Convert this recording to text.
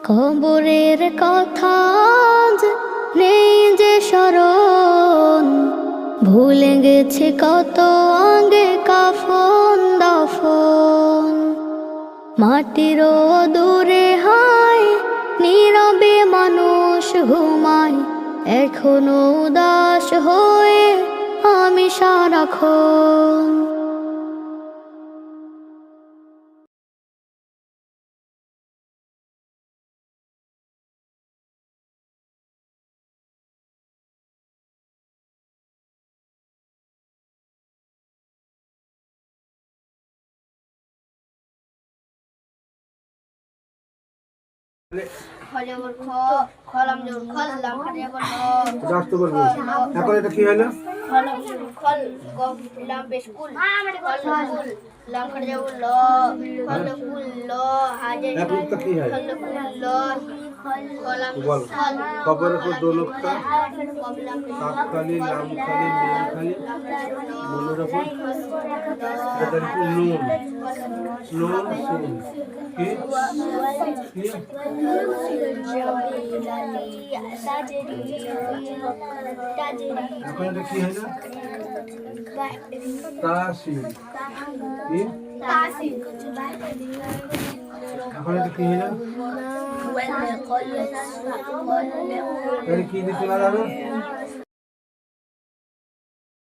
কবরের কথা আজ নেই যে স্মরণ, ভুলে গেছে কত আগে কাফন দাফন। মাটিরও দূরে হায় নীরবে মানুষ ঘুমায়, এখনো উদাস হয়ে আমি সারাক্ষণ। এখন এটা কি হলো? কি হয়? কবরের উপর দো লোকটা সাতখালি, লামখালি, মিমখালি, মনের উপর এটা কি নুন, নুন সুন কি কি এখন এটা কি হলো? তাসির কি এখন এটা কি হলো? কি দিতে লাগবে?